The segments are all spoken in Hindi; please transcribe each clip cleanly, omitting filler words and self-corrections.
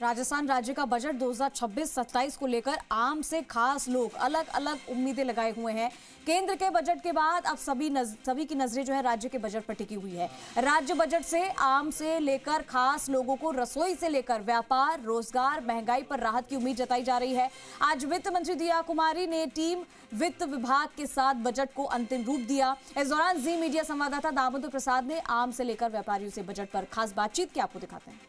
राजस्थान राज्य का बजट 2026-27 को लेकर आम से खास लोग अलग अलग उम्मीदें लगाए हुए हैं। केंद्र के बजट के बाद अब सभी की नजरें जो है राज्य के बजट पर टिकी हुई है। राज्य बजट से आम से लेकर खास लोगों को रसोई से लेकर व्यापार, रोजगार, महंगाई पर राहत की उम्मीद जताई जा रही है। आज वित्त मंत्री दिया कुमारी ने टीम वित्त विभाग के साथ बजट को अंतिम रूप दिया। इस दौरान जी मीडिया संवाददाता दामोदर प्रसाद ने आम से लेकर व्यापारियों से बजट पर खास बातचीत की। आपको दिखाते हैं।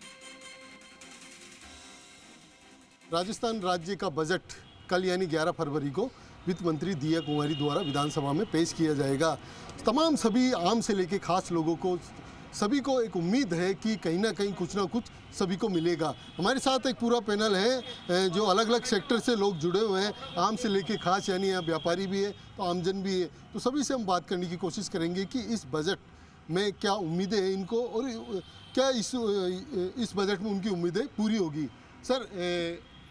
राजस्थान राज्य का बजट कल यानी 11 फरवरी को वित्त मंत्री दिया कुमारी द्वारा विधानसभा में पेश किया जाएगा। तमाम सभी आम से लेकर खास लोगों को सभी को एक उम्मीद है कि कहीं ना कहीं कुछ ना कुछ सभी को मिलेगा। हमारे साथ एक पूरा पैनल है जो अलग अलग सेक्टर से लोग जुड़े हुए हैं, आम से लेकर खास, यानी यहाँ व्यापारी भी है तो आमजन भी है। तो सभी से हम बात करने की कोशिश करेंगे कि इस बजट में क्या उम्मीदें हैं इनको और क्या इस बजट में उनकी उम्मीदें पूरी होगी। सर,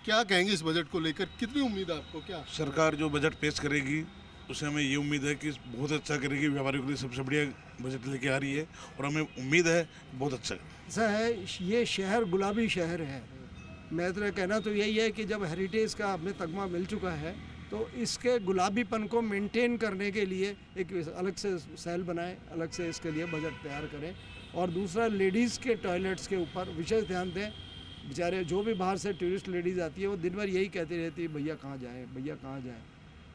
क्या कहेंगे इस बजट को लेकर, कितनी उम्मीद है आपको? क्या सरकार जो बजट पेश करेगी उससे हमें ये उम्मीद है कि बहुत अच्छा करेगी, व्यापारियों के लिए सबसे बढ़िया बजट लेके आ रही है और हमें उम्मीद है बहुत अच्छा ऐसा है। ये शहर गुलाबी शहर है। मेरा कहना तो यही है कि जब हेरिटेज का हमें तगमा मिल चुका है तो इसके गुलाबीपन को मेंटेन करने के लिए एक अलग से सेल बनाएं, अलग से इसके लिए बजट तैयार करें। और दूसरा, लेडीज़ के टॉयलेट्स के ऊपर विशेष ध्यान दें। बेचारे जो भी बाहर से टूरिस्ट लेडीज़ आती है वो दिन भर यही कहती रहती है, भैया कहाँ जाएँ, भैया कहाँ जाएँ।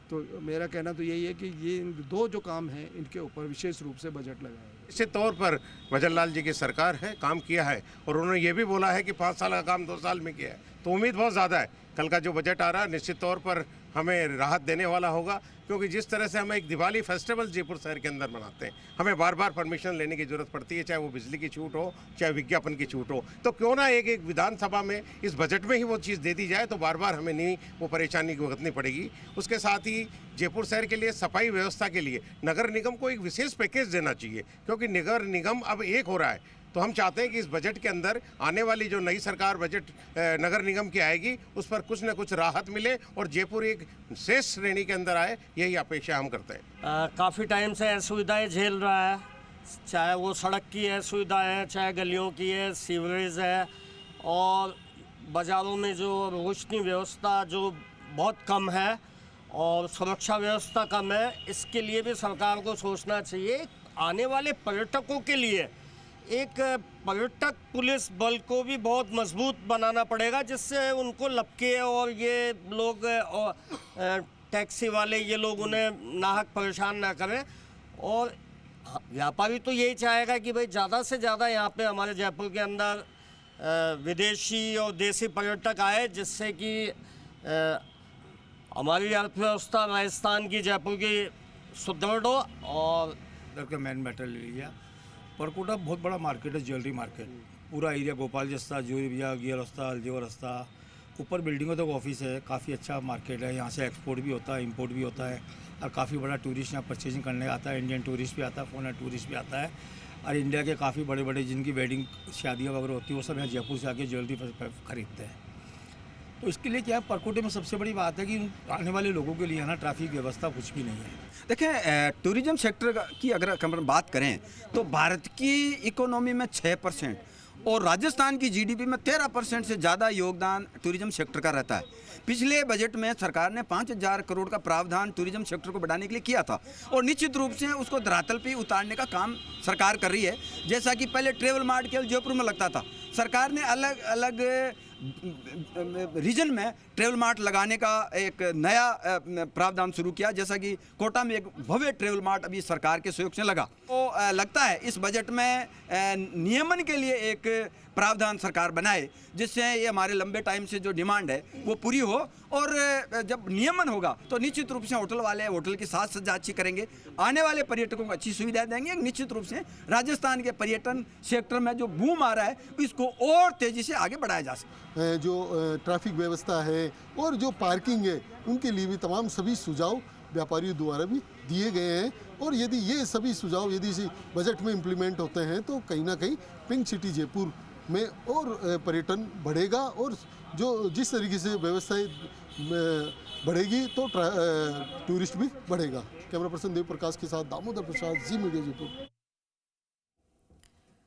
तो मेरा कहना तो यही है कि ये दो जो काम हैं इनके ऊपर विशेष रूप से बजट लगाया है। निश्चित तौर पर भजनलाल जी की सरकार है, काम किया है और उन्होंने ये भी बोला है कि 5 साल का काम 2 साल में किया है, तो उम्मीद बहुत ज़्यादा है। कल का जो बजट आ रहा है निश्चित तौर पर हमें राहत देने वाला होगा, क्योंकि जिस तरह से हम एक दिवाली फेस्टिवल जयपुर शहर के अंदर मनाते हैं, हमें बार बार परमिशन लेने की जरूरत पड़ती है, चाहे वो बिजली की छूट हो, चाहे विज्ञापन की छूट हो। तो क्यों ना एक विधानसभा में इस बजट में ही वो चीज़ दे दी जाए, तो बार बार हमें नहीं वो परेशानी भुगतनी पड़ेगी। उसके साथ ही जयपुर शहर के लिए सफाई व्यवस्था के लिए नगर निगम को एक विशेष पैकेज देना चाहिए, क्योंकि नगर निगम अब एक हो रहा है। तो हम चाहते हैं कि इस बजट के अंदर आने वाली जो नई सरकार बजट नगर निगम की आएगी उस पर कुछ न कुछ राहत मिले और जयपुर एक श्रेष्ठ श्रेणी के अंदर आए, यही अपेक्षा हम करते हैं। काफ़ी टाइम से असुविधाएं झेल रहा है, चाहे वो सड़क की असुविधा है, चाहे गलियों की है, सीवरेज है और बाज़ारों में जो रोशनी व्यवस्था जो बहुत कम है और सुरक्षा व्यवस्था कम है। इसके लिए भी सरकार को सोचना चाहिए। आने वाले पर्यटकों के लिए एक पर्यटक पुलिस बल को भी बहुत मजबूत बनाना पड़ेगा, जिससे उनको लपके और ये लोग और टैक्सी वाले ये लोग उन्हें नाहक परेशान ना करें। और व्यापारी तो यही चाहेगा कि भाई ज़्यादा से ज़्यादा यहाँ पे हमारे जयपुर के अंदर विदेशी और देसी पर्यटक आए, जिससे कि हमारी अर्थव्यवस्था राजस्थान की, जयपुर की सुदृढ़ हो। और का मेन मैटर ले लिया। परकोटा बहुत बड़ा मार्केट है, ज्वेलरी मार्केट। पूरा एरिया गोपाल जस्ता, ज्वेलरी भैया, गियर रस्ता, जेवर रस्ता, ऊपर बिल्डिंगों तक ऑफिस है। काफ़ी अच्छा मार्केट है। यहाँ से एक्सपोर्ट भी होता है, इंपोर्ट भी होता है और काफ़ी बड़ा टूरिस्ट यहाँ परचेजिंग करने आता है। इंडियन टूरिस्ट भी आता है, फॉरेन टूरिस्ट भी आता है और इंडिया के काफ़ी बड़े बड़े जिनकी वेडिंग शादियाँ वगैरह होती है वो सब यहाँ जयपुर से आके ज्वेलरी खरीदते हैं। तो इसके लिए क्या है, परकोटे में सबसे बड़ी बात है कि आने वाले लोगों के लिए ना ट्रैफिक व्यवस्था कुछ भी नहीं है। देखें, टूरिज्म सेक्टर की अगर हम बात करें तो भारत की इकोनॉमी में 6% और राजस्थान की जीडीपी में 13% से ज़्यादा योगदान टूरिज्म सेक्टर का रहता है। पिछले बजट में सरकार ने 5,000 करोड़ का प्रावधान टूरिज्म सेक्टर को बढ़ाने के लिए किया था और निश्चित रूप से उसको धरातल पे उतारने का काम सरकार कर रही है। जैसा कि पहले ट्रेवल मार्ट केवल जयपुर में लगता था, सरकार ने अलग अलग रीजन में ट्रेवल मार्ट लगाने का एक नया प्रावधान शुरू किया। जैसा कि कोटा में एक भव्य ट्रेवल मार्ट अभी सरकार के सहयोग से लगा। तो लगता है इस बजट में नियमन के लिए एक प्रावधान सरकार बनाए, जिससे ये हमारे लंबे टाइम से जो डिमांड है वो पूरी हो। और जब नियमन होगा तो निश्चित रूप से होटल वाले होटल की साज सज्जा अच्छी करेंगे, आने वाले पर्यटकों को अच्छी सुविधाएं देंगे। निश्चित रूप से राजस्थान के पर्यटन सेक्टर में जो बूम आ रहा है इसको और तेज़ी से आगे बढ़ाया जा सकता है। जो ट्रैफिक व्यवस्था है और जो पार्किंग है उनके लिए भी तमाम सभी सुझाव व्यापारियों द्वारा भी दिए गए हैं। और यदि ये सभी सुझाव यदि इसी बजट में इम्प्लीमेंट होते हैं तो कहीं ना कहीं पिंक सिटी जयपुर में और पर्यटन बढ़ेगा और जो जिस तरीके से व्यवस्थाएं बढ़ेगी तो टूरिस्ट भी बढ़ेगा। कैमरा पर्सन देव प्रकाश के साथ दामोदर प्रसाद, जी मीडिया जयपुर।